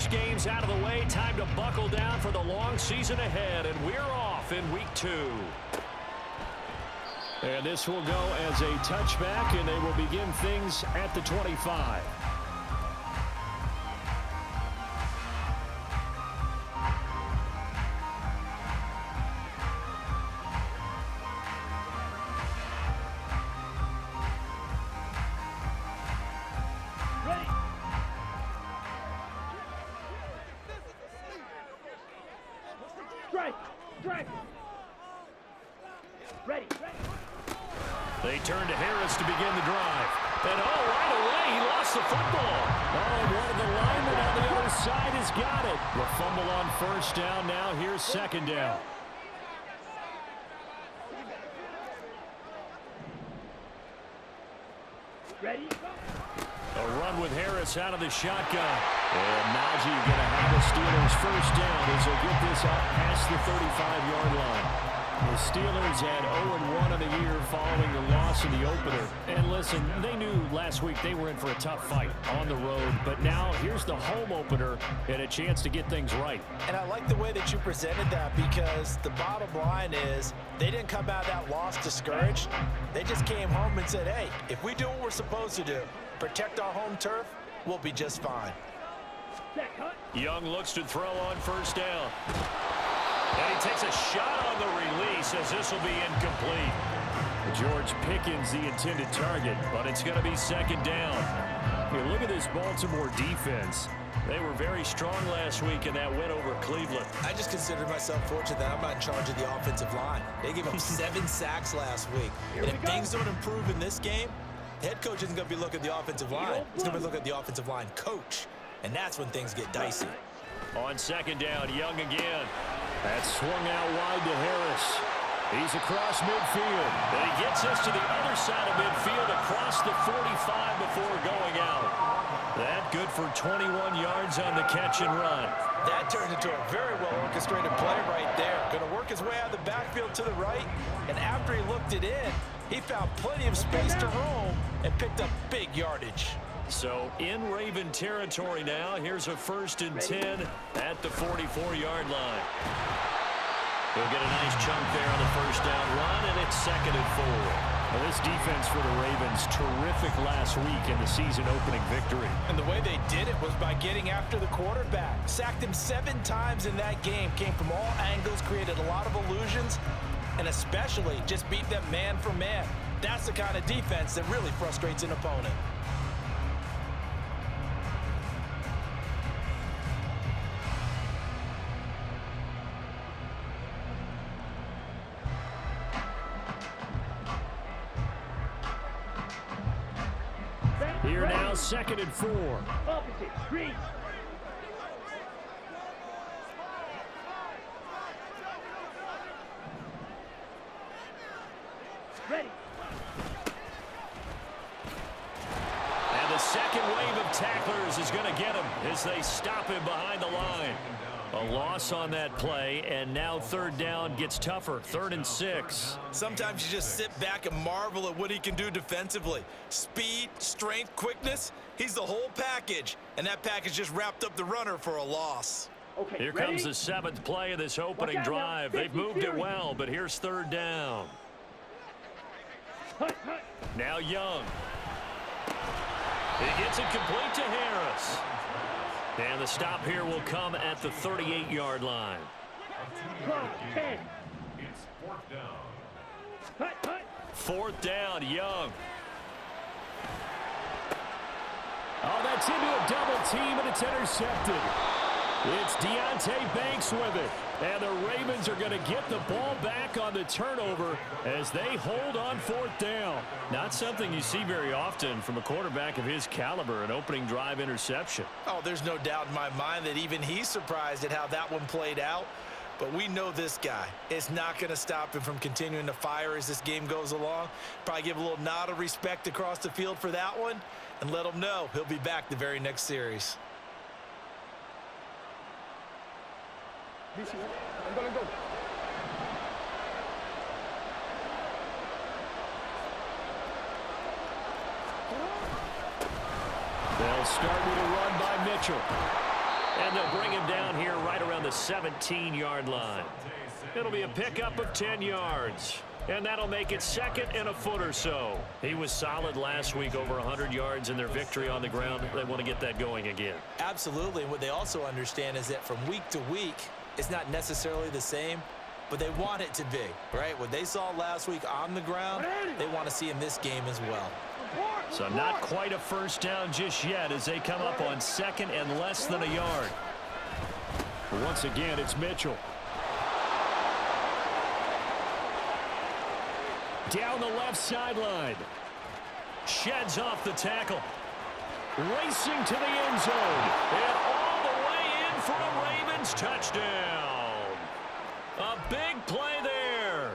college games out of the way. Time to buckle down for the long season ahead, and we're off in week 2. And this will go as a touchback, and they will begin things at the 25. They turn to Harris to begin the drive. And, right away, he lost the football. And one of the linemen on the other side has got it. The fumble on first down. Now here's second down. Ready? A run with Harris out of the shotgun. And Najee going to have the Steelers first down as they get this up past the 35-yard line. The Steelers had 0-1 of the year following the loss in the opener. And listen, they knew last week they were in for a tough fight on the road. But now here's the home opener and a chance to get things right. And I like the way that you presented that, because the bottom line is they didn't come out of that loss discouraged. They just came home and said, hey, if we do what we're supposed to do, protect our home turf, we'll be just fine. Young looks to throw on first down. And he takes a shot on the release as this will be incomplete. George Pickens the intended target, but it's going to be second down. Here, look at this Baltimore defense. They were very strong last week in that win over Cleveland. I just consider myself fortunate that I'm not in charge of the offensive line. They gave up 7 sacks last week. And if things don't improve in this game, the head coach isn't going to be looking at the offensive line. He's going to be looking at the offensive line coach. And that's when things get dicey. On second down, Young again. That's swung out wide to Harris. He's across midfield. And he gets us to the other side of midfield across the 45 before going out. That good for 21 yards on the catch and run. That turned into a very well-orchestrated play right there. Going to work his way out of the backfield to the right. And after he looked it in, he found plenty of space to roam and picked up big yardage. So in Raven territory now. Here's a 1st and 10 at the 44-yard line. He'll get a nice chunk there on the first down run, and it's 2nd and 4. Well, this defense for the Ravens, terrific last week in the season-opening victory. And the way they did it was by getting after the quarterback. Sacked him 7 times in that game. Came from all angles, created a lot of illusions, and especially just beat them man for man. That's the kind of defense that really frustrates an opponent. Here now, 2nd and 4. Opposite, screen. Ready. And the second wave of tacklers is going to get him as they stop him behind the line. A loss on that play, and now 3rd down gets tougher. 3rd and 6. Sometimes you just sit back and marvel at what he can do defensively. Speed, strength, quickness, he's the whole package. And that package just wrapped up the runner for a loss. Okay, here ready? comes the 7th play of this opening drive. They've moved it well, but here's 3rd down. Now Young. He gets it complete to Harris. And the stop here will come at the 38-yard line. 10. It's 4th down. 4th down, Young. Oh, that's into a double team, and it's intercepted. It's Deonte Banks with it. And the Ravens are going to get the ball back on the turnover as they hold on 4th down. Not something you see very often from a quarterback of his caliber, an opening drive interception. Oh, there's no doubt in my mind that even he's surprised at how that one played out. But we know this guy. It's not going to stop him from continuing to fire as this game goes along. Probably give a little nod of respect across the field for that one and let him know he'll be back the very next series. I'm gonna go. They'll start with a run by Mitchell. And they'll bring him down here right around the 17-yard line. It'll be a pickup of 10 yards. And that'll make it second and a foot or so. He was solid last week, over 100 yards in their victory on the ground. They want to get that going again. Absolutely. And what they also understand is that from week to week, it's not necessarily the same, but they want it to be, right? What they saw last week on the ground, they want to see in this game as well. So not quite a first down just yet as they come up on second and less than a yard. Once again, it's Mitchell. Down the left sideline. Sheds off the tackle. Racing to the end zone. And all the way in for a Ravens touchdown. A big play there.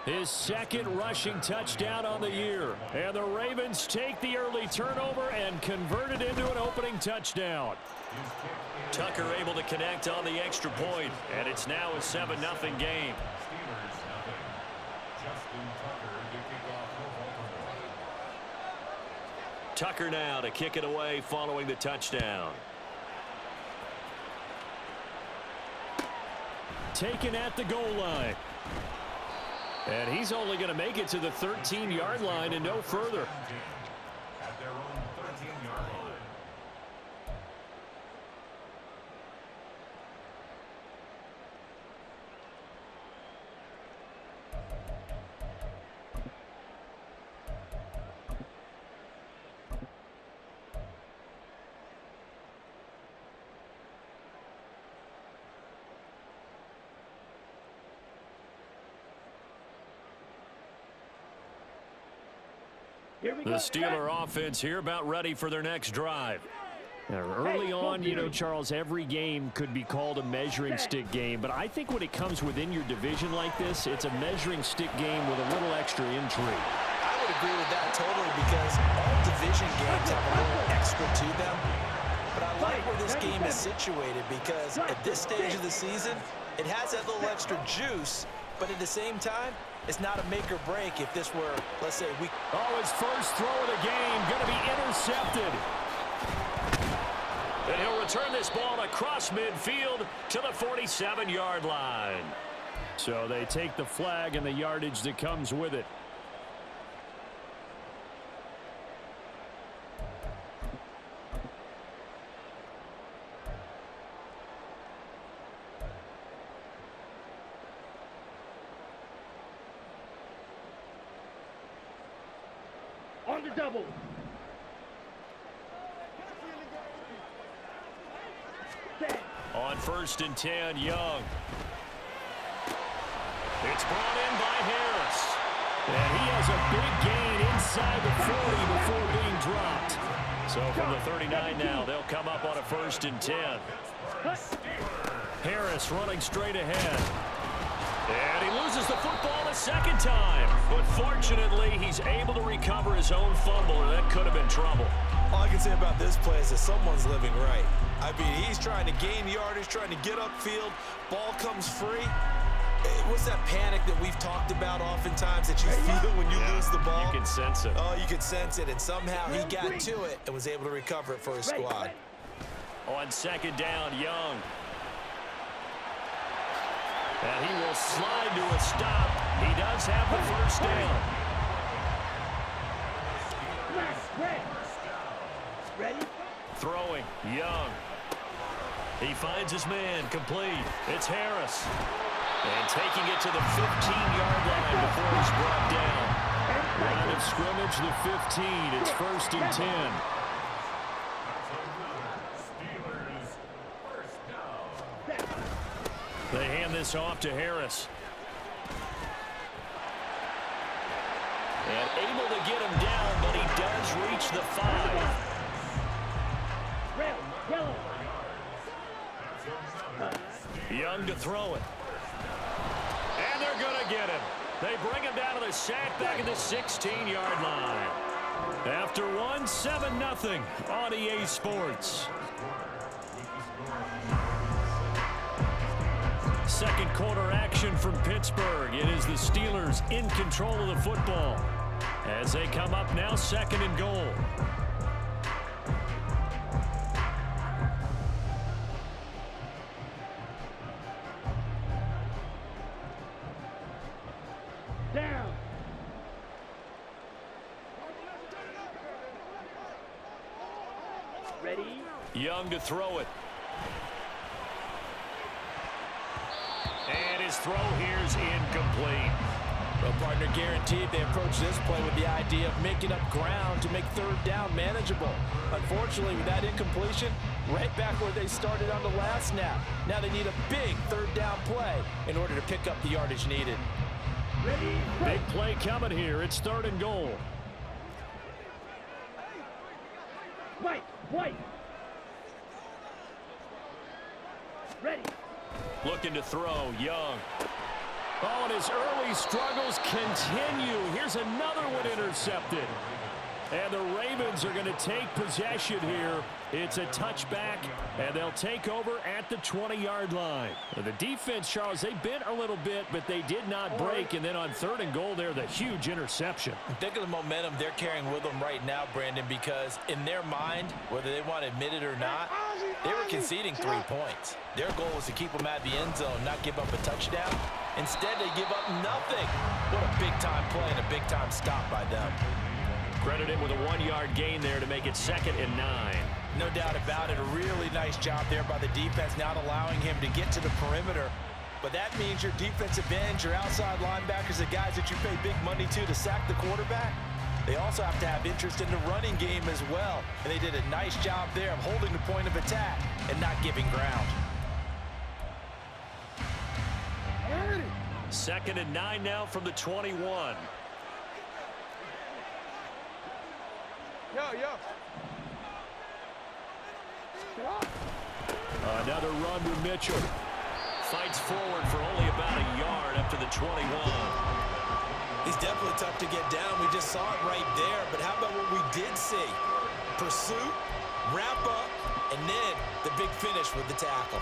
His second rushing touchdown on the year. And the Ravens take the early turnover and convert it into an opening touchdown. Tucker able to connect on the extra point, and it's now a 7-0 game. Tucker now to kick it away following the touchdown. Taken at the goal line. And he's only going to make it to the 13-yard line and no further. At their own 13-yard line. The Steeler offense here about ready for their next drive. Now, early on, you know, Charles, every game could be called a measuring stick game, but I think when it comes within your division like this, it's a measuring stick game with a little extra intrigue. I would agree with that totally because all division games have a little extra to them. But I like where this game is situated because at this stage of the season, it has that little extra juice, but at the same time, it's not a make or break if this were, let's say, week. Oh, his first throw of the game going to be intercepted. And he'll return this ball across midfield to the 47-yard line. So they take the flag and the yardage that comes with it. On the double. On 1st and 10, Young. It's brought in by Harris. And he has a big gain inside the 40 before being dropped. So from the 39 now, they'll come up on a 1st and 10. Harris running straight ahead. And he loses the football a second time. But fortunately, he's able to recover his own fumble, or that could have been trouble. All I can say about this play is that someone's living right. I mean, he's trying to gain yardage, trying to get upfield. Ball comes free. What's that panic that we've talked about oftentimes that you feel when you lose the ball? You can sense it. Oh, you can sense it. And somehow he got to it and was able to recover it for his squad. On 2nd down, Young. And he will slide to a stop. He does have the first down. Ready? Throwing, Young. He finds his man, complete. It's Harris. And taking it to the 15-yard line before he's brought down. Line of scrimmage, the 15. It's 1st and 10. They hand this off to Harris. And able to get him down, but he does reach the 5. Red, yellow. Young to throw it. And they're going to get him. They bring him down to the sack back at the 16-yard line. After one, 7-0 on EA Sports. Second quarter action from Pittsburgh. It is the Steelers in control of the football as they come up now 2nd and goal. Young to throw it. And his throw here's incomplete. Well, partner, guaranteed they approach this play with the idea of making up ground to make third down manageable. Unfortunately, with that incompletion, right back where they started on the last snap. Now they need a big third down play in order to pick up the yardage needed. Ready? Big play coming here. It's 3rd and goal. White. Ready. Looking to throw, Young. Oh, and his early struggles continue. Here's another one intercepted. And the Ravens are going to take possession here. It's a touchback, and they'll take over at the 20-yard line. The defense, Charles, they bent a little bit, but they did not break. And then on 3rd and goal there, the huge interception. Think of the momentum they're carrying with them right now, Brandon, because in their mind, whether they want to admit it or not, they were conceding 3 points. Their goal was to keep them at the end zone, not give up a touchdown. Instead, they give up nothing. What a big-time play and a big-time stop by them. Credited with a 1-yard gain there to make it 2nd and 9. No doubt about it. A really nice job there by the defense, not allowing him to get to the perimeter. But that means your defensive ends, your outside linebackers, the guys that you pay big money to sack the quarterback, they also have to have interest in the running game as well. And they did a nice job there of holding the point of attack and not giving ground. 2nd and 9 now from the 21. Another run with Mitchell. Fights forward for only about a yard up to the 21. He's definitely tough to get down. We just saw it right there. But how about what we did see? Pursuit, wrap up, and then the big finish with the tackle.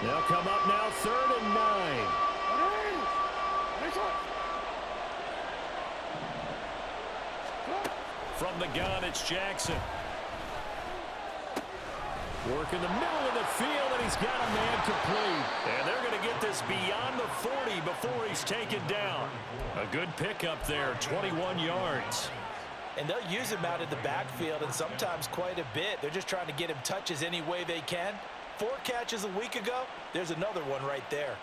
They'll come up now 3rd and 9. From the gun, it's Jackson. Work in the middle of the field, and he's got a man complete. And they're going to get this beyond the 40 before he's taken down. A good pickup there, 21 yards. And they'll use him out in the backfield, and sometimes quite a bit. They're just trying to get him touches any way they can. 4 catches a week ago, there's another one right there.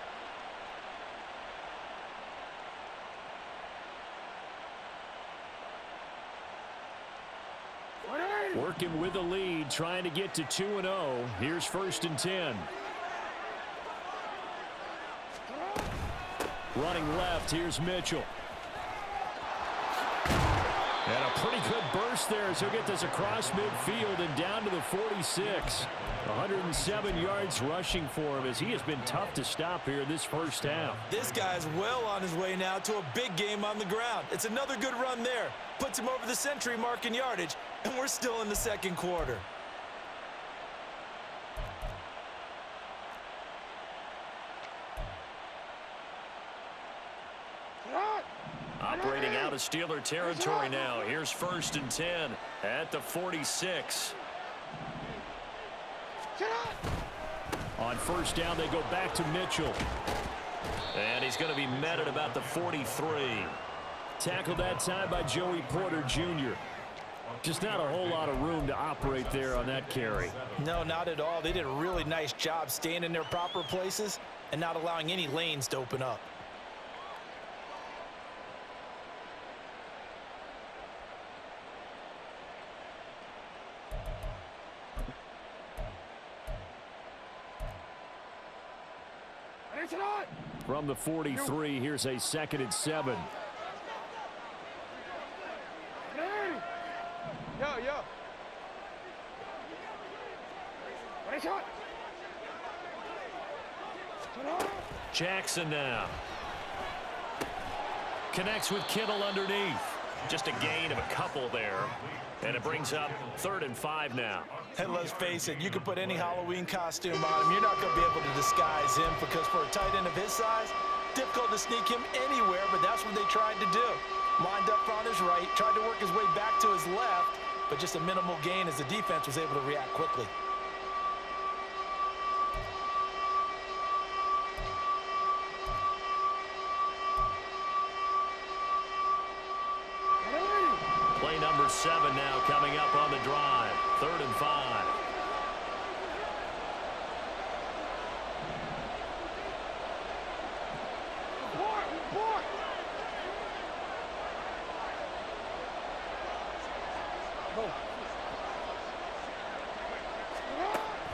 Working with the lead, trying to get to 2-0. Here's 1st and 10. Running left, here's Mitchell. And a pretty good burst there as he'll get this across midfield and down to the 46. 107 yards rushing for him as he has been tough to stop here this first half. This guy's well on his way now to a big game on the ground. It's another good run there. Puts him over the century mark in yardage, and we're still in the 2nd quarter. Operating out of Steeler territory now. Here's 1st and 10 at the 46. On 1st down, they go back to Mitchell. And he's going to be met at about the 43. Tackled that time by Joey Porter Jr. Just not a whole lot of room to operate there on that carry. No, not at all. They did a really nice job staying in their proper places and not allowing any lanes to open up. From the 43, here's a 2nd and 7. Jackson now. Connects with Kittle underneath. Just a gain of a couple there. And it brings up 3rd and 5 now. And let's face it, you can put any Halloween costume on him. You're not going to be able to disguise him because for a tight end of his size, difficult to sneak him anywhere, but that's what they tried to do. Lined up on his right, tried to work his way back to his left, but just a minimal gain as the defense was able to react quickly. Play number 7 now coming up on the drive. 3rd and 5.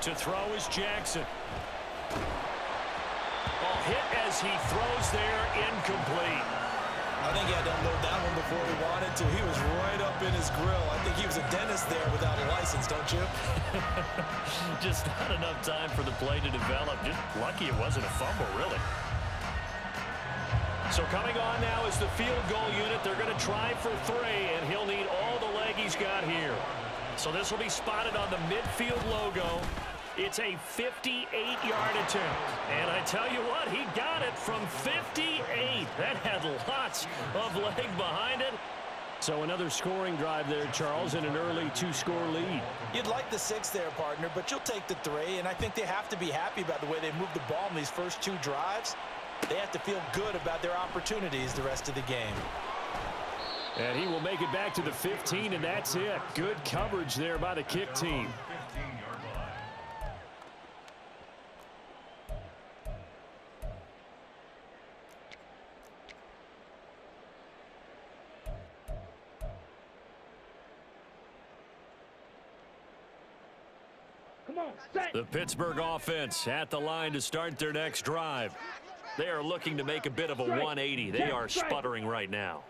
To throw is Jackson. Hit as he throws there, incomplete. I think he had to unload that one before he wanted to. He was right up in his grill. I think he was a dentist there without a license, don't you? Just not enough time for the play to develop. Just lucky it wasn't a fumble, really. So coming on now is the field goal unit. They're going to try for 3, and he'll need all the leg he's got here. So this will be spotted on the midfield logo. It's a 58-yard attempt. And I tell you what, he got it from 58. That had lots of leg behind it. So another scoring drive there, Charles, and an early 2-score lead. You'd like the 6 there, partner, but you'll take the 3. And I think they have to be happy about the way they moved the ball in these first 2 drives. They have to feel good about their opportunities the rest of the game. And he will make it back to the 15, and that's it. Good coverage there by the kick team. 15-yard line. Come on, set. The Pittsburgh offense at the line to start their next drive. They are looking to make a bit of a 180. They are sputtering right now.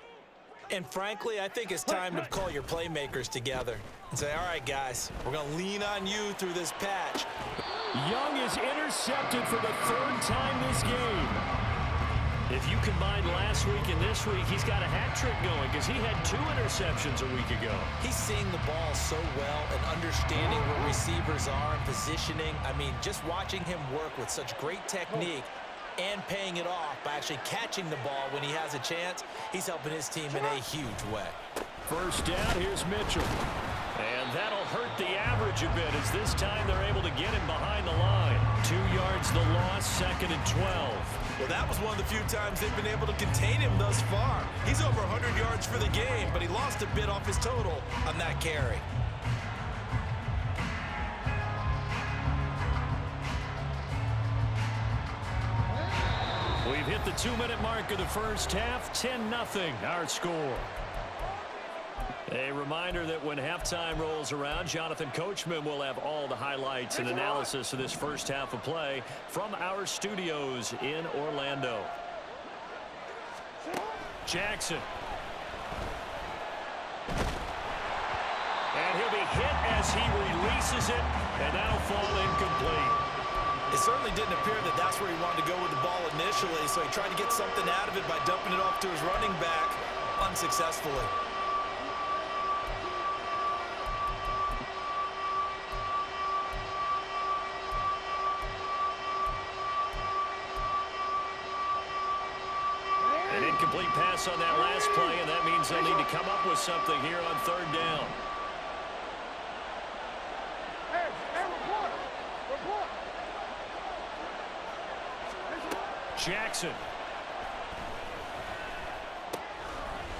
And frankly, I think it's time to call your playmakers together and say, all right, guys, we're going to lean on you through this patch. Young is intercepted for the 3rd time this game. If you combine last week and this week, he's got a hat trick going because he had 2 interceptions a week ago. He's seeing the ball so well and understanding where receivers are and positioning. I mean, just watching him work with such great technique and paying it off by actually catching the ball when he has a chance, he's helping his team in a huge way. First down, here's Mitchell. And that'll hurt the average a bit as this time they're able to get him behind the line. 2 yards the loss, 2nd and 12. Well, that was one of the few times they've been able to contain him thus far. He's over 100 yards for the game, but he lost a bit off his total on that carry. We've hit the 2-minute mark of the first half. 10-0 our score. A reminder that when halftime rolls around, Jonathan Coachman will have all the highlights and analysis of this first half of play from our studios in Orlando. Jackson. And he'll be hit as he releases it, and that'll fall incomplete. It certainly didn't appear that that's where he wanted to go with the ball initially, so he tried to get something out of it by dumping it off to his running back unsuccessfully. An incomplete pass on that last play, and that means they'll need to come up with something here on 3rd down. Jackson.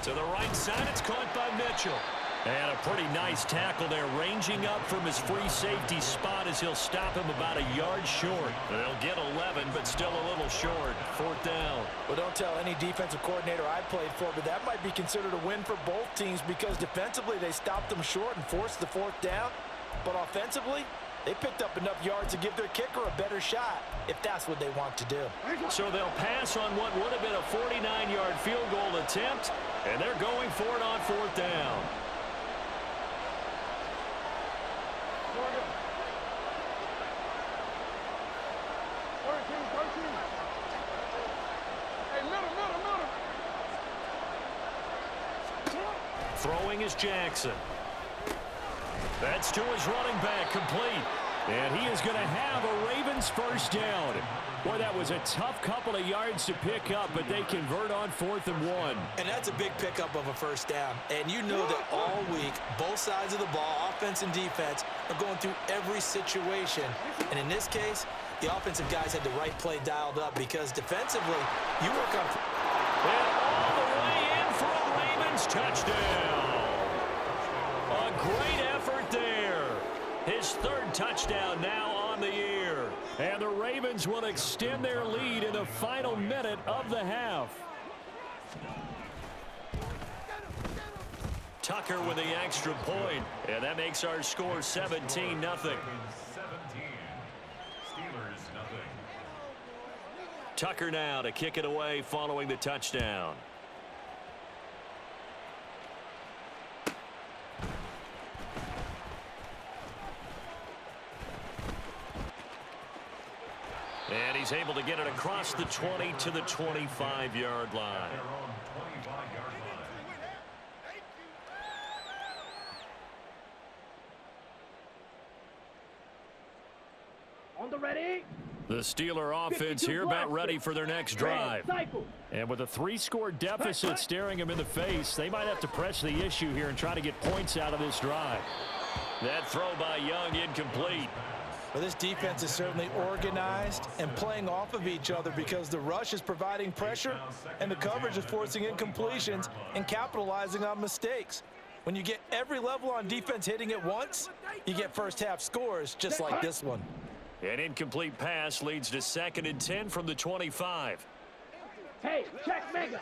To the right side, it's caught by Mitchell. And a pretty nice tackle there, ranging up from his free safety spot as he'll stop him about a yard short. They'll get 11, but still a little short. 4th down. Well, don't tell any defensive coordinator I played for, but that might be considered a win for both teams because defensively they stopped them short and forced the 4th down. But offensively, they picked up enough yards to give their kicker a better shot if that's what they want to do. So they'll pass on what would have been a 49-yard field goal attempt, and they're going for it on 4th down. Throwing is Jackson. That's to his running back, complete. And he is going to have a Ravens first down. Boy, that was a tough couple of yards to pick up, but they convert on 4th and 1. And that's a big pickup of a first down. And you know that all week, both sides of the ball, offense and defense, are going through every situation. And in this case, the offensive guys had the right play dialed up because defensively, you work on... And all the way in for a Ravens touchdown. great effort there. His third touchdown now on the year. And the Ravens will extend their lead in the final minute of the half. Tucker with the extra point, and that makes our score 17-0. 17. Steelers, nothing. Tucker now to kick it away following the touchdown. And he's able to get it across the 20 to the 25-yard line. Their own 25-yard line. On the ready. The Steeler offense here about ready for their next drive. And with a 3-score deficit staring them in the face, they might have to press the issue here and try to get points out of this drive. That throw by Young incomplete. Well, this defense is certainly organized and playing off of each other because the rush is providing pressure and the coverage is forcing incompletions and capitalizing on mistakes. When you get every level on defense hitting at once, you get first-half scores just like this one. An incomplete pass leads to 2nd and 10 from the 25. Hey, check mega.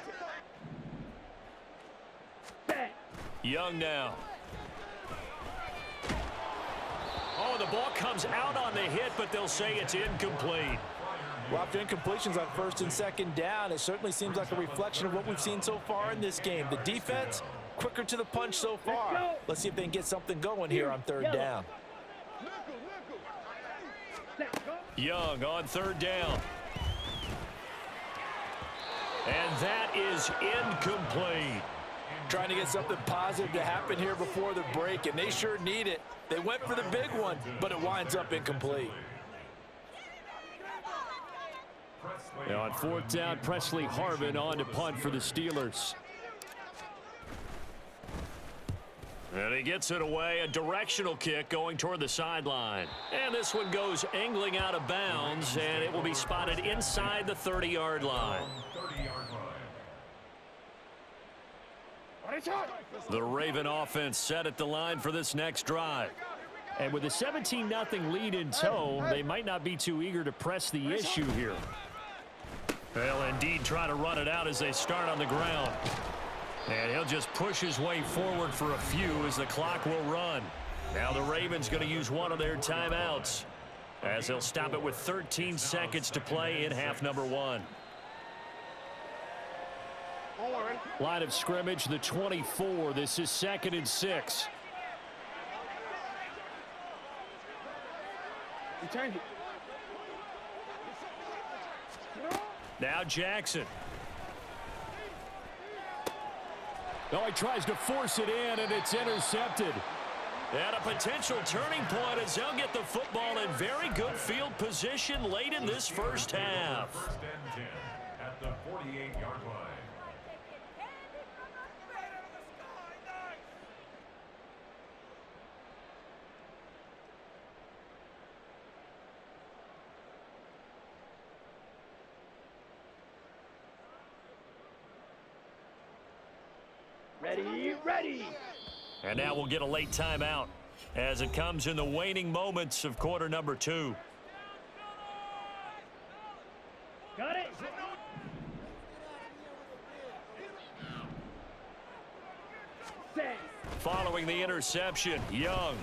Set. Young now. Oh, the ball comes out on the hit, but they'll say it's incomplete. Well, after incompletions on 1st and 2nd down, it certainly seems like a reflection of what we've seen so far in this game. The defense, quicker to the punch so far. Let's see if they can get something going here on 3rd down. Young on 3rd down. And that is incomplete. Trying to get something positive to happen here before the break, and they sure need it. They went for the big one, but it winds up incomplete. Now on 4th down, Presley Harvin on to punt for the Steelers. And he gets it away, a directional kick going toward the sideline. And this one goes angling out of bounds, and it will be spotted inside the 30-yard line. 30-yard line. The Raven offense set at the line for this next drive. And with a 17-0 lead in tow, they might not be too eager to press the issue here. They'll indeed try to run it out as they start on the ground. And he'll just push his way forward for a few as the clock will run. Now the Ravens going to use one of their timeouts as they'll stop it with 13 seconds to play in half number 1. Line of scrimmage, the 24. This is 2nd and 6. Now Jackson. Oh, he tries to force it in, and it's intercepted. And a potential turning point as they'll get the football in very good field position late in this first half. 1st and 10 at the 48-yard line. Ready. And now we'll get a late timeout as it comes in the waning moments of quarter number 2. Got it. Set. Following the interception, Young.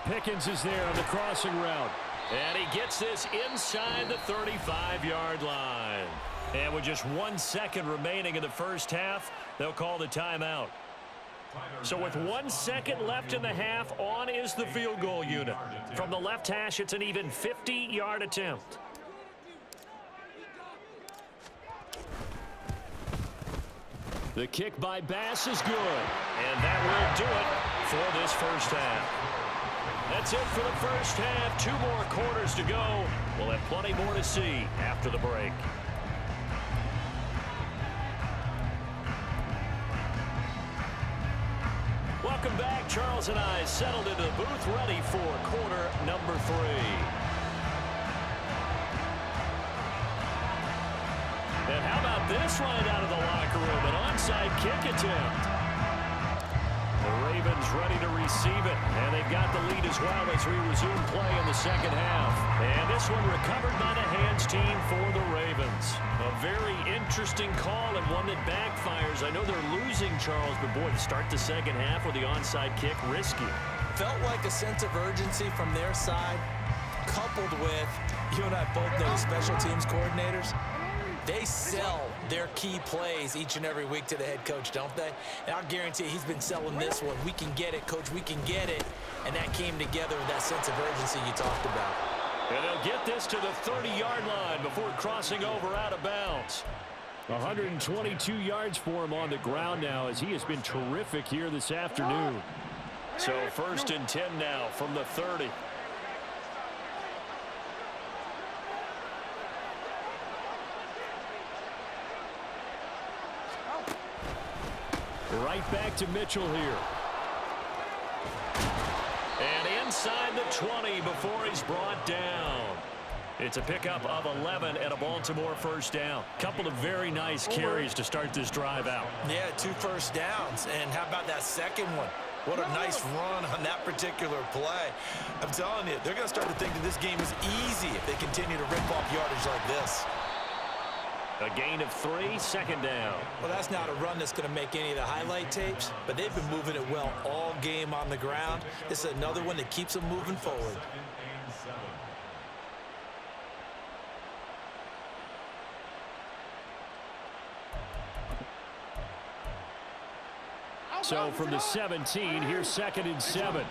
Pickens is there on the crossing route. And he gets this inside the 35-yard line. And with just 1 second remaining in the first half, they'll call the timeout. So with 1 second left in the half, on is the field goal unit. From the left hash, it's an even 50-yard attempt. The kick by Bass is good. And that will do it for this first half. That's it for the first half. 2 more quarters to go. We'll have plenty more to see after the break. Welcome back. Charles and I settled into the booth ready for quarter number 3. And how about this right out of the locker room? An onside kick attempt. The Ravens ready to receive it. And they've got the lead as well as we resume play in the second half. And this one recovered by the hands team for the Ravens. A very interesting call and one that backfires. I know they're losing, Charles, but boy, to start the second half with the onside kick, risky. Felt like a sense of urgency from their side, coupled with, you and I both know the special teams coordinators. They sell their key plays each and every week to the head coach, don't they? And I'll guarantee he's been selling this one. We can get it, coach, we can get it. And that came together with that sense of urgency you talked about. And they'll get this to the 30-yard line before crossing over out of bounds. 122 yards for him on the ground now as he has been terrific here this afternoon. So 1st and 10 now from the 30. Right back to Mitchell here. And inside the 20 before he's brought down. It's a pickup of 11 and a Baltimore first down. Couple of very nice carries to start this drive out. Yeah, 2 first downs. And how about that second one? What a nice run on that particular play. I'm telling you, they're going to start to think that this game is easy if they continue to rip off yardage like this. A gain of 3, second down. Well, that's not a run that's going to make any of the highlight tapes, but they've been moving it well all game on the ground. This is another one that keeps them moving forward. So from the 17, here's 2nd and 7.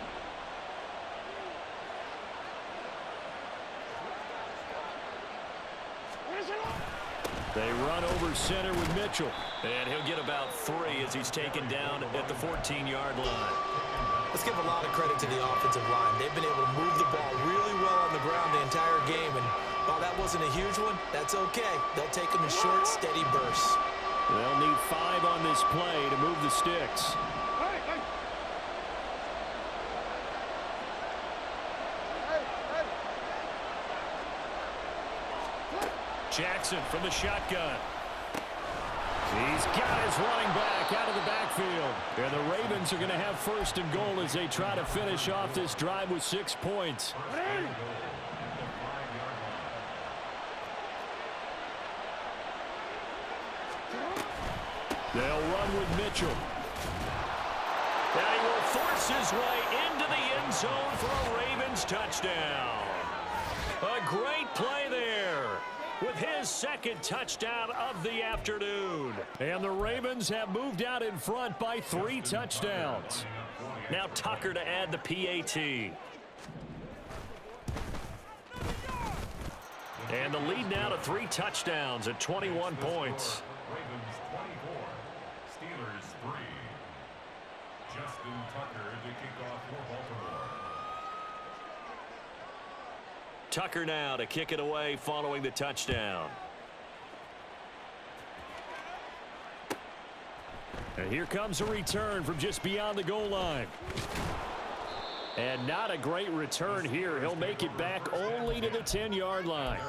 They run over center with Mitchell. And he'll get about 3 as he's taken down at the 14-yard line. Let's give a lot of credit to the offensive line. They've been able to move the ball really well on the ground the entire game. And while that wasn't a huge one, that's okay. They'll take them in short, steady bursts. They'll need 5 on this play to move the sticks. Jackson from the shotgun. He's got his running back out of the backfield. And the Ravens are going to have 1st and goal as they try to finish off this drive with 6 points. They'll run with Mitchell. And he will force his way into the end zone for a Ravens touchdown. A great play there with his 2nd touchdown of the afternoon. And the Ravens have moved out in front by 3 touchdowns. Now Tucker to add the PAT. And the lead now to 3 touchdowns at 21 points. Ravens 24, Steelers 3. Justin Tucker to kick off for Baltimore. Tucker now to kick it away following the touchdown. And here comes a return from just beyond the goal line. And not a great return here. He'll make it back only to the 10-yard line.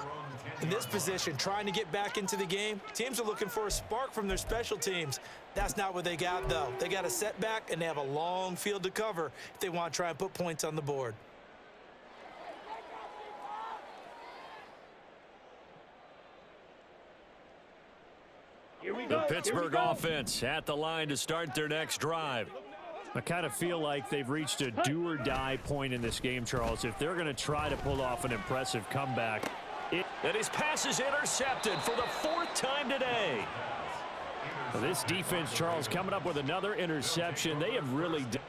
In this position, trying to get back into the game, teams are looking for a spark from their special teams. That's not what they got, though. They got a setback, and they have a long field to cover if they want to try and put points on the board. The Pittsburgh offense at the line to start their next drive. I kind of feel like they've reached a do-or-die point in this game, Charles. If they're going to try to pull off an impressive comeback. And his pass is intercepted for the 4th time today. Well, this defense, Charles, coming up with another interception. They have really done.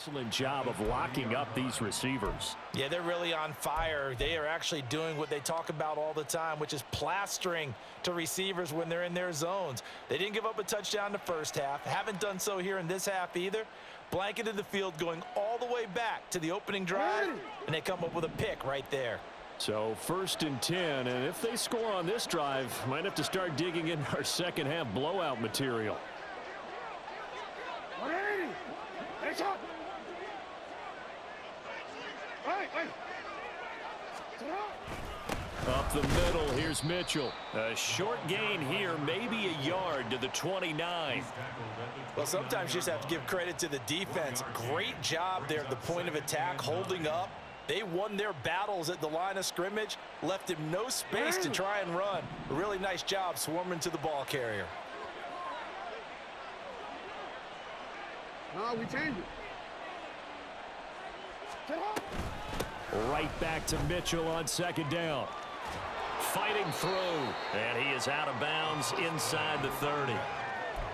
Excellent job of locking up these receivers. Yeah, they're really on fire. They are actually doing what they talk about all the time, which is plastering to receivers when they're in their zones. They didn't give up a touchdown the first half. Haven't done so here in this half either. Blanketed the field going all the way back to the opening drive, and they come up with a pick right there. So 1st and 10, and if they score on this drive, might have to start digging in our second half blowout material. Up the middle, here's Mitchell. A short gain here, maybe a yard to the 29. Well, sometimes you just have to give credit to the defense. Great job there at the point of attack, holding up. They won their battles at the line of scrimmage, left him no space to try and run. A really nice job swarming to the ball carrier. No, we change it. Right back to Mitchell on second down. Fighting through, and he is out of bounds inside the 30.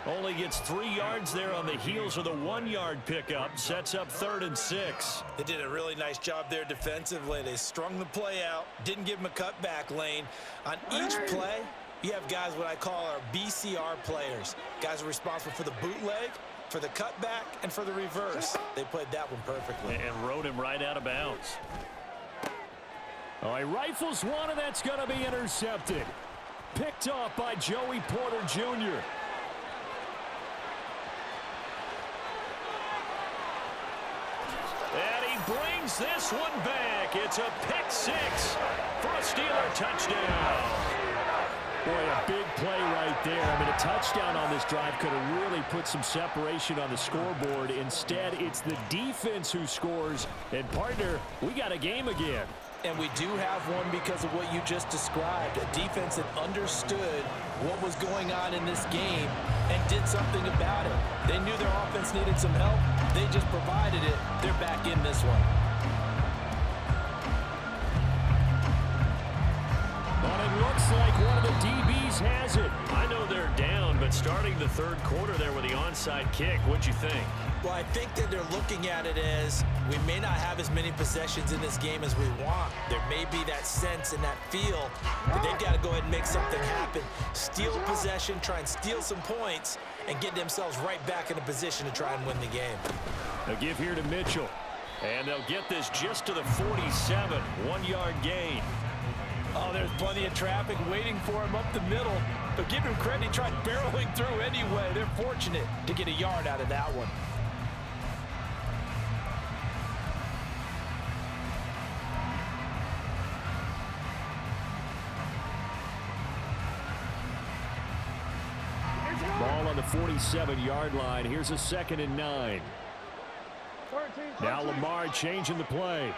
Only gets 3 yards there on the heels of the 1-yard pickup. Sets up 3rd and 6. They did a really nice job there defensively. They strung the play out, didn't give him a cutback lane. On each play, you have guys what I call our BCR players. Guys are responsible for the bootleg, for the cutback, and for the reverse. They played that one perfectly. And rode him right out of bounds. Oh, he rifles one, and that's going to be intercepted. Picked off by Joey Porter Jr. And he brings this one back. It's a pick 6 for a Steeler touchdown. Boy, a big play right there. I mean, a touchdown on this drive could have really put some separation on the scoreboard. Instead, it's the defense who scores. And, partner, we got a game again. And we do have one because of what you just described. A defense that understood what was going on in this game and did something about it. They knew their offense needed some help. They just provided it. They're back in this one. But it looks like one of the DBs has it. I know they're down, but starting the 3rd quarter there with the onside kick, what'd you think? Well, I think that they're looking at it as we may not have as many possessions in this game as we want. There may be that sense and that feel that they've got to go ahead and make something happen. Steal possession, try and steal some points, and get themselves right back in a position to try and win the game. A give here to Mitchell. And they'll get this just to the 47. 1-yard gain. Oh, there's plenty of traffic waiting for him up the middle. But give him credit, he tried barreling through anyway. They're fortunate to get a yard out of that one. Ball on the 47-yard line. Here's a 2nd and 9. Now Lamar changing the play.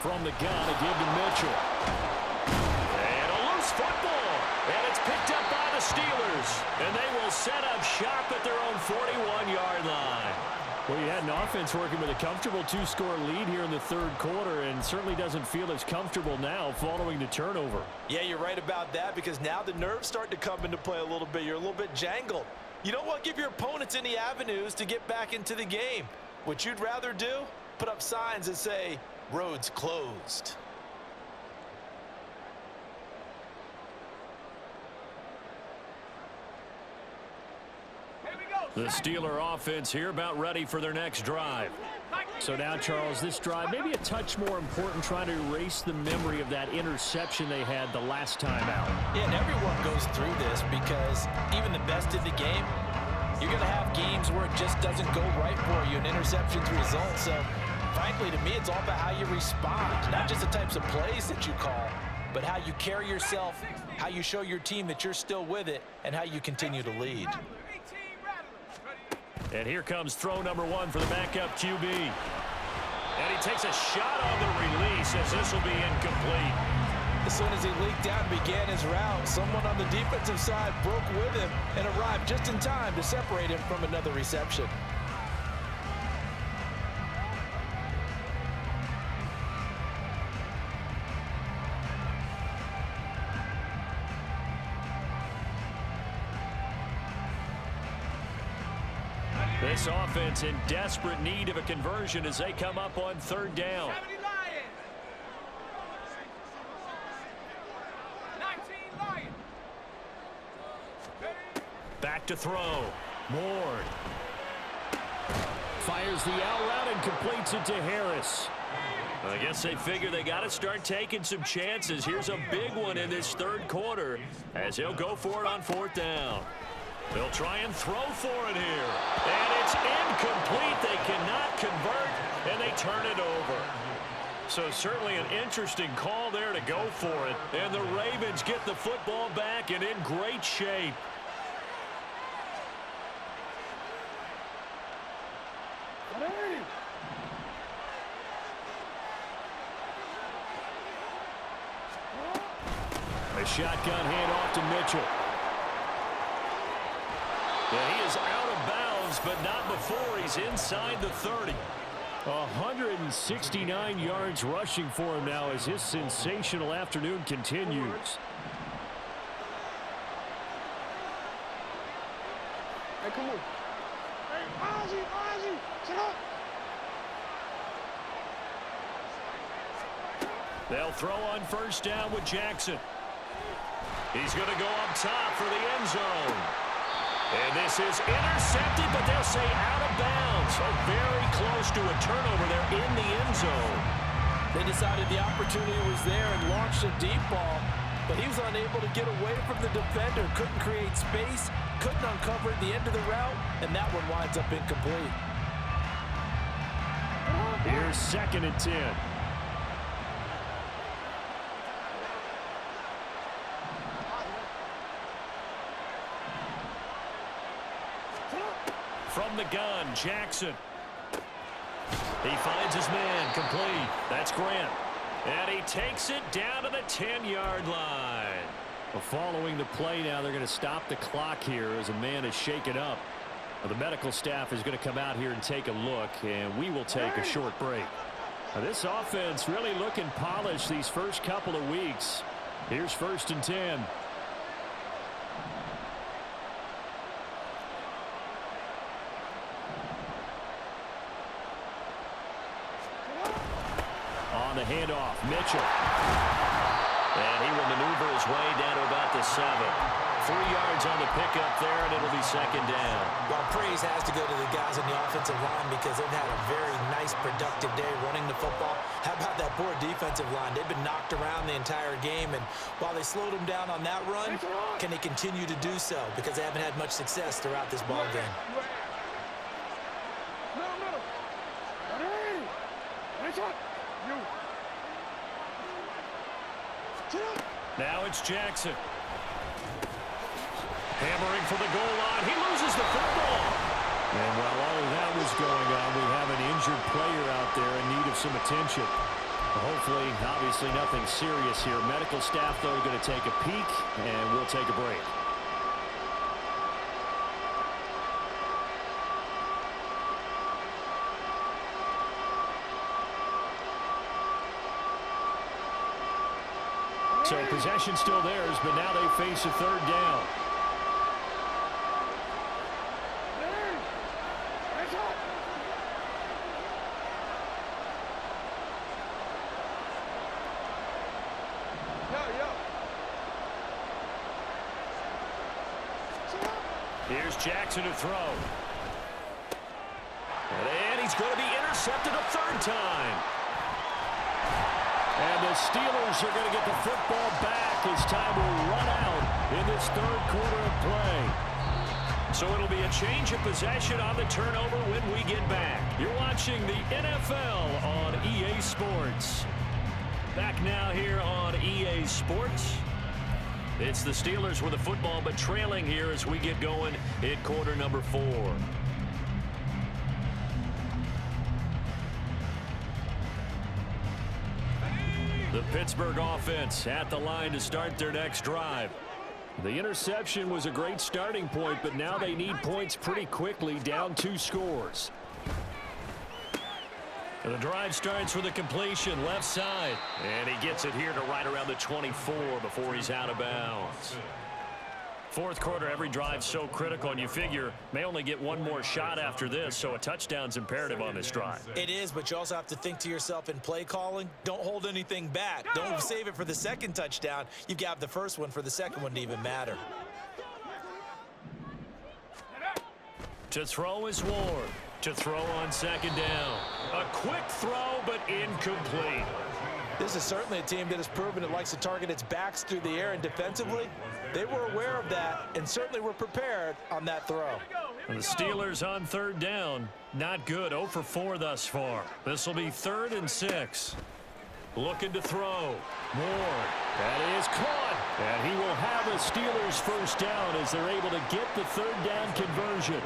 From the gun, a give to Mitchell. And a loose football. And it's picked up by the Steelers. And they will set up shop at their own 41-yard line. Well, you had an offense working with a comfortable 2-score lead here in the 3rd quarter, and certainly doesn't feel as comfortable now following the turnover. Yeah, you're right about that, because now the nerves start to come into play a little bit. You're a little bit jangled. You don't want to give your opponents any avenues to get back into the game. What you'd rather do? Put up signs that say, roads closed. The Steeler offense here about ready for their next drive. So now, Charles, this drive maybe a touch more important, trying to erase the memory of that interception they had the last time out. Yeah, and everyone goes through this, because even the best in the game, you're going to have games where it just doesn't go right for you, and interceptions result. So, frankly, to me, it's all about how you respond, not just the types of plays that you call, but how you carry yourself, how you show your team that you're still with it, and how you continue to lead. And here comes throw number 1 for the backup QB. And he takes a shot on the release, as this will be incomplete. As soon as he leaked out and began his route, someone on the defensive side broke with him and arrived just in time to separate him from another reception. This offense in desperate need of a conversion as they come up on 3rd down. Back to throw. Moore. fires the out route and completes it to Harris. I guess they figure they got to start taking some chances. Here's a big one in this third quarter as he'll go for it on fourth down. They'll try and throw for it here. And it's incomplete. They cannot convert, and they turn it over. So certainly an interesting call there to go for it. And the Ravens get the football back and in great shape. A shotgun handoff to Mitchell. Yeah, he is out of bounds, but not before he's inside the 30. 169 yards rushing for him now as his sensational afternoon continues. Hey, come on. Hey, Ozzy, sit up. They'll throw on first down with Jackson. He's going to go up top for the end zone. And this is intercepted, but they'll say out of bounds. So very close to a turnover there in the end zone. They decided the opportunity was there and launched a deep ball, but he was unable to get away from the defender, couldn't create space, couldn't uncover at the end of the route, and that one winds up incomplete. Here's 2nd and 10. From the gun, Jackson. He finds his man, complete. That's Grant. And he takes it down to the 10-yard line. Well, following the play now, they're going to stop the clock here as a man is shaken up. Well, the medical staff is going to come out here and take a look, and we will take a short break. Now, this offense really looking polished these first couple of weeks. Here's 1st and 10. On the handoff, Mitchell. And he will maneuver his way down to about the 7. 3 yards on the pickup there, and it'll be 2nd down. Well, praise has to go to the guys on the offensive line because they've had a very nice, productive day running the football. How about that poor defensive line? They've been knocked around the entire game, and while they slowed them down on that run, can they continue to do so? Because they haven't had much success throughout this ball game. Now it's Jackson. Hammering for the goal line. He loses the football. And while all of that was going on, we have an injured player out there in need of some attention. Hopefully, obviously nothing serious here. Medical staff, though, are going to take a peek, and we'll take a break. So possession still theirs, but now they face a 3rd down. Here's Jackson to throw. And he's going to be intercepted a 3rd time. And the Steelers are going to get the football back as time will run out in this 3rd quarter of play. So it'll be a change of possession on the turnover when we get back. You're watching the NFL on EA Sports. Back now here on EA Sports. It's the Steelers with the football, but trailing here as we get going in quarter number 4. The Pittsburgh offense at the line to start their next drive. The interception was a great starting point, but now they need points pretty quickly, down 2 scores. And the drive starts with a completion left side. And he gets it here to right around the 24 before he's out of bounds. 4th quarter, every drive so critical, and you figure may only get one more shot after this, so a touchdown's imperative on this drive. It is, but you also have to think to yourself in play calling, don't hold anything back. Don't save it for the 2nd touchdown. You've got the 1st one for the 2nd one to even matter. To throw is Ward. To throw on second down. A quick throw, but incomplete. This is certainly a team that has proven it likes to target its backs through the air, and defensively, they were aware of that and certainly were prepared on that throw. And the Steelers on third down. Not good. 0 for 4 thus far. This will be 3rd and 6. Looking to throw. Moore. That is caught. And he will have a Steelers first down as they're able to get the 3rd down conversion.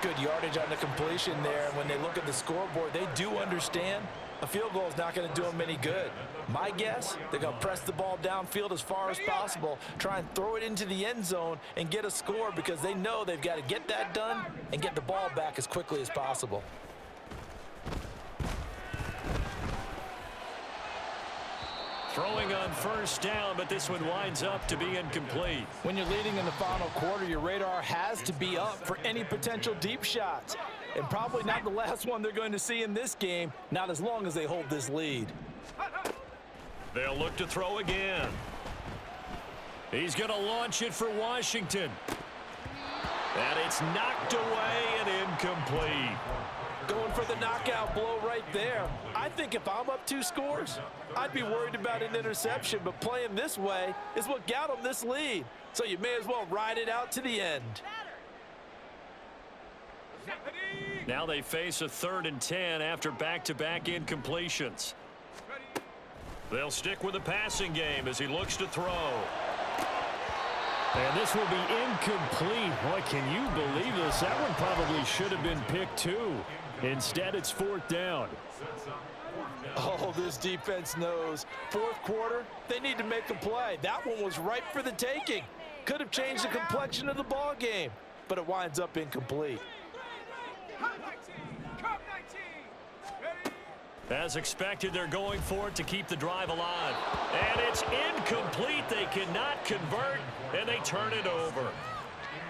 Good yardage on the completion there. And when they look at the scoreboard, they do understand a field goal is not going to do them any good. My guess, they're going to press the ball downfield as far as possible, try and throw it into the end zone and get a score because they know they've got to get that done and get the ball back as quickly as possible. Throwing on first down, but this one winds up to be incomplete. When you're leading in the final quarter, your radar has to be up for any potential deep shots. And probably not the last one they're going to see in this game, not as long as they hold this lead. They'll look to throw again. He's going to launch it for Washington. And it's knocked away and incomplete. Going for the knockout blow right there. I think if I'm up 2 scores, I'd be worried about an interception, but playing this way is what got them this lead. So you may as well ride it out to the end. Now they face a 3rd and 10 after back-to-back incompletions. They'll stick with the passing game as he looks to throw. And this will be incomplete. Boy, can you believe this? That one probably should have been picked too. Instead, it's 4th down. Oh, this defense knows. 4th quarter, they need to make a play. That one was ripe for the taking. Could have changed the complexion of the ball game, but it winds up incomplete. As expected, they're going for it to keep the drive alive. And it's incomplete. They cannot convert, and they turn it over.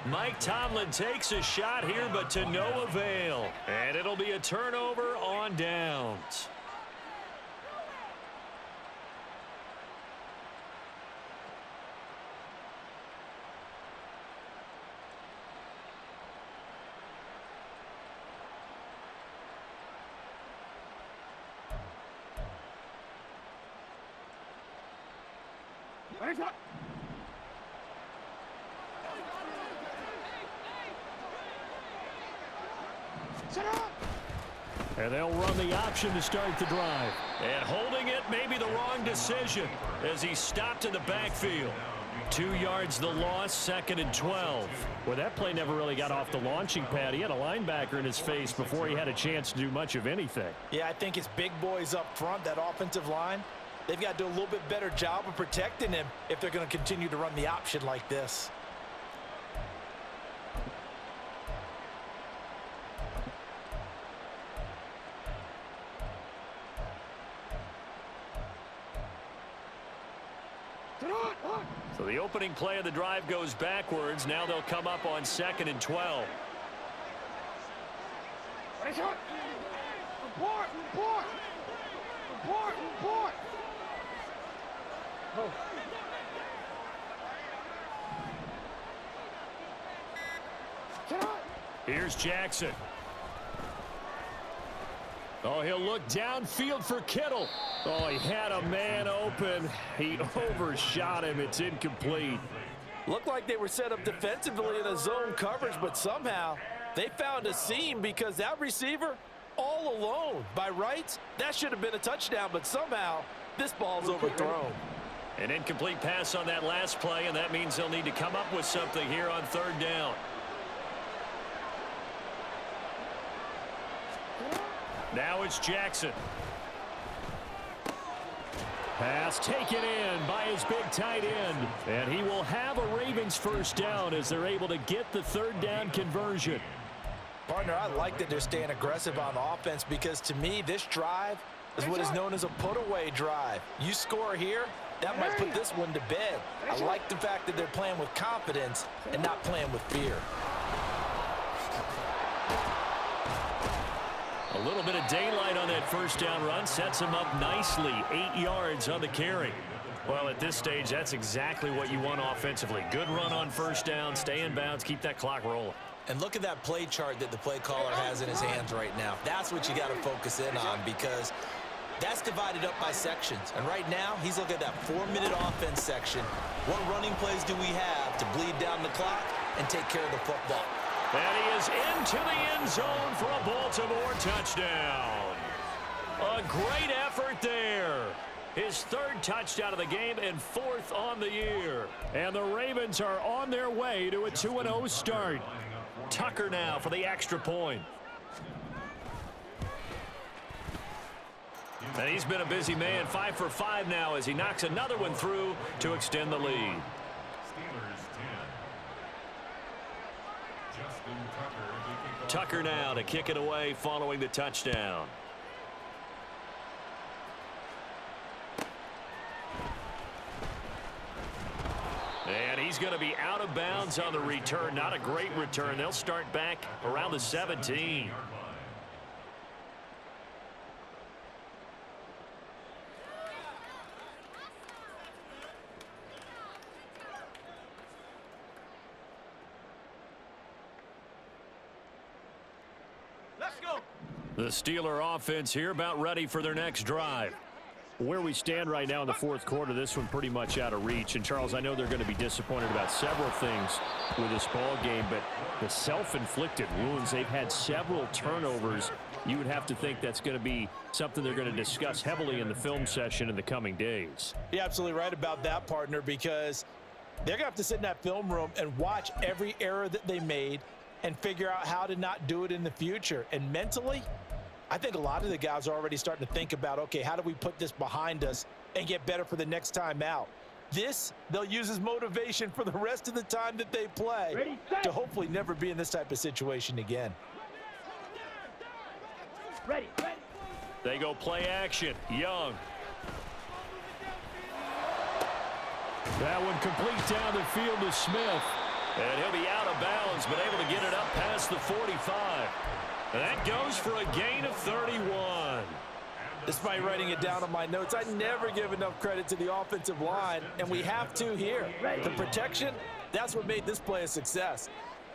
Mike Tomlin takes a shot here, but to no avail. And it'll be a turnover on downs. And they'll run the option to start the drive. And holding it may be the wrong decision as he stopped in the backfield. 2 yards the loss, 2nd and 12. Well, that play never really got off the launching pad. He had a linebacker in his face before he had a chance to do much of anything. Yeah, I think it's big boys up front, that offensive line. They've got to do a little bit better job of protecting him if they're going to continue to run the option like this. So the opening play of the drive goes backwards. Now they'll come up on 2nd and 12. Report! Oh. Here's Jackson. Oh, he'll look downfield for Kittle. Oh, he had a man open. He overshot him. It's incomplete. Looked like they were set up defensively in a zone coverage, but somehow they found a seam because that receiver all alone. By rights, that should have been a touchdown, but somehow this ball's overthrown. An incomplete pass on that last play, and that means they'll need to come up with something here on 3rd down. Now it's Jackson. Pass taken in by his big tight end. And he will have a Ravens first down as they're able to get the 3rd down conversion. Partner, I like that they're staying aggressive on offense because to me, this drive is what is known as a put-away drive. You score here, that might put this one to bed. I like the fact that they're playing with confidence and not playing with fear. A little bit of daylight on that first down run sets him up nicely. 8 yards on the carry. Well, at this stage, that's exactly what you want offensively. Good run on first down, stay in bounds, keep that clock rolling. And look at that play chart that the play caller has in his hands right now. That's what you got to focus in on, because that's divided up by sections. And right now, he's looking at that 4-minute offense section. What running plays do we have to bleed down the clock and take care of the football? And he is into the end zone for a Baltimore touchdown. A great effort there. His third touchdown of the game and 4th on the year. And the Ravens are on their way to a 2-0 start. Tucker now for the extra point. And he's been a busy man, 5 for 5 now as he knocks another one through to extend the lead. Steelers 10. Justin Tucker. Tucker now to kick it away following the touchdown. And he's going to be out of bounds on the return. Not a great return. They'll start back around the 17. Let's go. The Steeler offense here about ready for their next drive. Where we stand right now in the fourth quarter, this one pretty much out of reach. And, Charles, I know they're going to be disappointed about several things with this ball game, but the self-inflicted wounds, they've had several turnovers. You would have to think that's going to be something they're going to discuss heavily in the film session in the coming days. You're absolutely right about that, partner, because they're going to have to sit in that film room and watch every error that they made and figure out how to not do it in the future. And mentally, I think a lot of the guys are already starting to think about, okay, how do we put this behind us and get better for the next time out? This, they'll use as motivation for the rest of the time that they play to hopefully never be in this type of situation again. Ready. They go play action. Young. That one complete down the field to Smith. And he'll be out of bounds, but able to get it up past the 45. And that goes for a gain of 31. Despite writing it down on my notes, I never give enough credit to the offensive line, and we have to here. The protection, that's what made this play a success.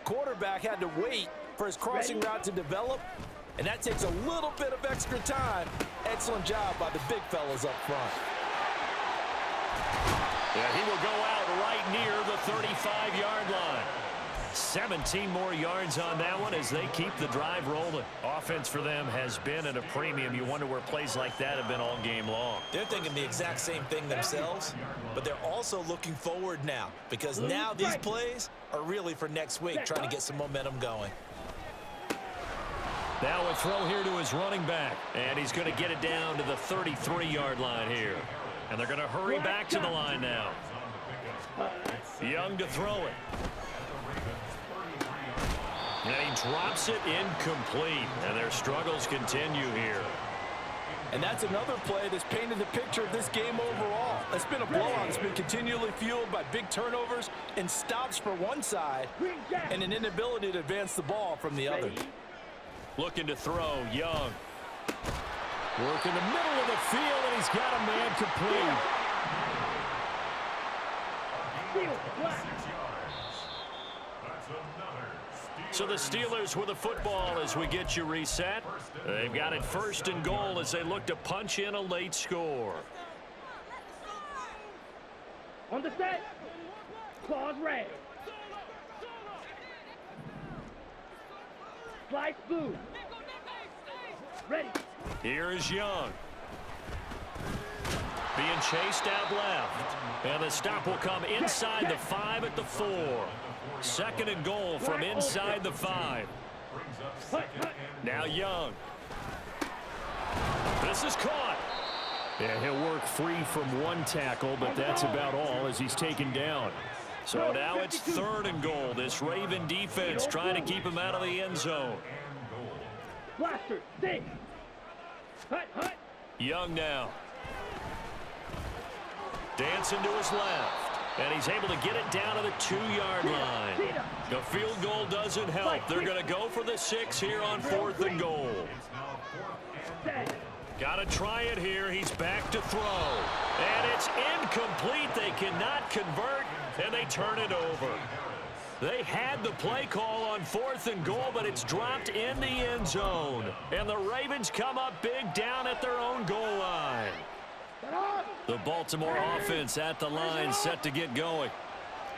Quarterback had to wait for his crossing route to develop, and that takes a little bit of extra time. Excellent job by the big fellas up front. Yeah, he will go out right near the 35-yard line. 17 more yards on that one as they keep the drive rolling. Offense for them has been at a premium. You wonder where plays like that have been all game long. They're thinking the exact same thing themselves, but they're also looking forward now, because now these plays are really for next week, trying to get some momentum going. Now a throw here to his running back, and he's going to get it down to the 33-yard line here. And they're going to hurry back to the line now. Young to throw it. And he drops it incomplete. And their struggles continue here. And that's another play that's painted the picture of this game overall. It's been a blowout. It's been continually fueled by big turnovers and stops for one side and an inability to advance the ball from the other. Looking to throw, Young. Work in the middle of the field, and he's got a man complete. So the Steelers with the football as we get you reset. They've got it 1st and goal as they look to punch in a late score. On the set. Claws red. Slice blue. Ready. Here is Young. Being chased out left. And the stop will come inside the 5 at the 4. 2nd and goal from inside the 5. Now Young. This is caught. Yeah, he'll work free from one tackle, but that's about all as he's taken down. So now it's 3rd and goal. This Raven defense trying to keep him out of the end zone. Blaster, stay. Hut. Young now. Dancing to his left. And he's able to get it down to the 2-yard line. The field goal doesn't help. They're going to go for the 6 here on 4th and goal. Got to try it here. He's back to throw. And it's incomplete. They cannot convert, and they turn it over. They had the play call on 4th and goal, but it's dropped in the end zone. And the Ravens come up big down at their own goal line. The Baltimore offense at the line set to get going.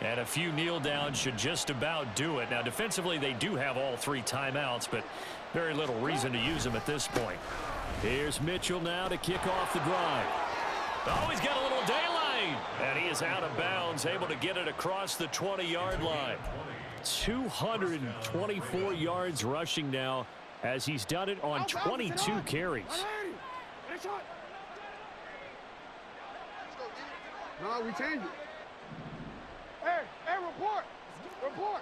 And a few kneel downs should just about do it. Now, defensively, they do have all 3 timeouts, but very little reason to use them at this point. Here's Mitchell now to kick off the drive. Oh, he's got a little daylight. And he is out of bounds, able to get it across the 20-yard line. 224 yards rushing now as he's done it on 22 carries. No, we changed it. Hey, report. Report.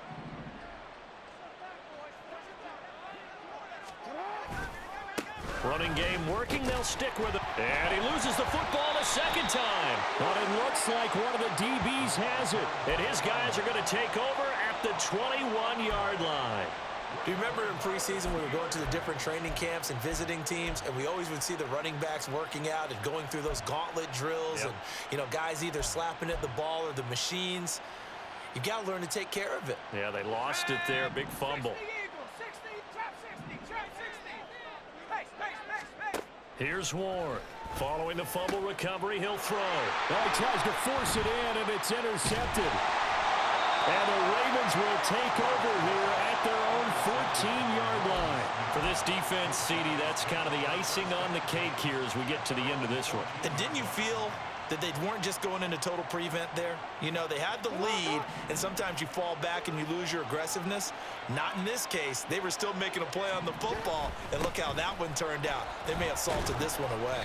Running game working, they'll stick with it. And he loses the football the second time. But it looks like one of the DBs has it. And his guys are going to take over at the 21-yard line. Do you remember in preseason we were going to the different training camps and visiting teams, and we always would see the running backs working out and going through those gauntlet drills, and, you know, guys either slapping at the ball or the machines. You got to learn to take care of it. Yeah, they lost it there. Big fumble. Here's Warren. Following the fumble recovery, he'll throw. Well, he tries to force it in, and it's intercepted. And the Ravens will take over here at their own 14-yard line. For this defense, CD, that's kind of the icing on the cake here as we get to the end of this one. And didn't you feel that they weren't just going into total prevent there? You know, they had the lead, and sometimes you fall back and you lose your aggressiveness. Not in this case. They were still making a play on the football, and look how that one turned out. They may have salted this one away.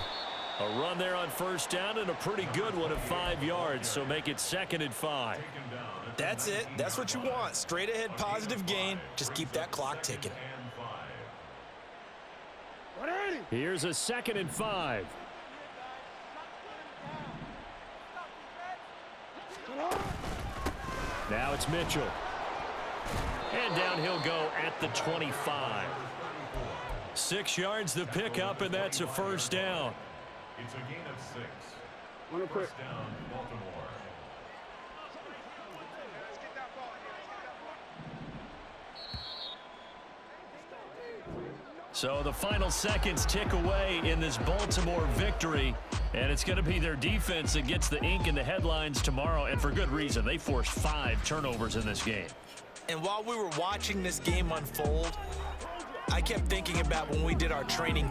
A run there on first down and a pretty good one of 5 yards, so make it 2nd and 5. That's it. That's what you want. Straight ahead positive gain. Just keep that clock ticking. Here's a 2nd and 5. Now it's Mitchell. And down he'll go at the 25. 6 yards the pickup, and that's a first down. It's a gain of 6. First down, Baltimore. So the final seconds tick away in this Baltimore victory, and it's going to be their defense that gets the ink in the headlines tomorrow, and for good reason. They forced 5 turnovers in this game. And while we were watching this game unfold, I kept thinking about when we did our training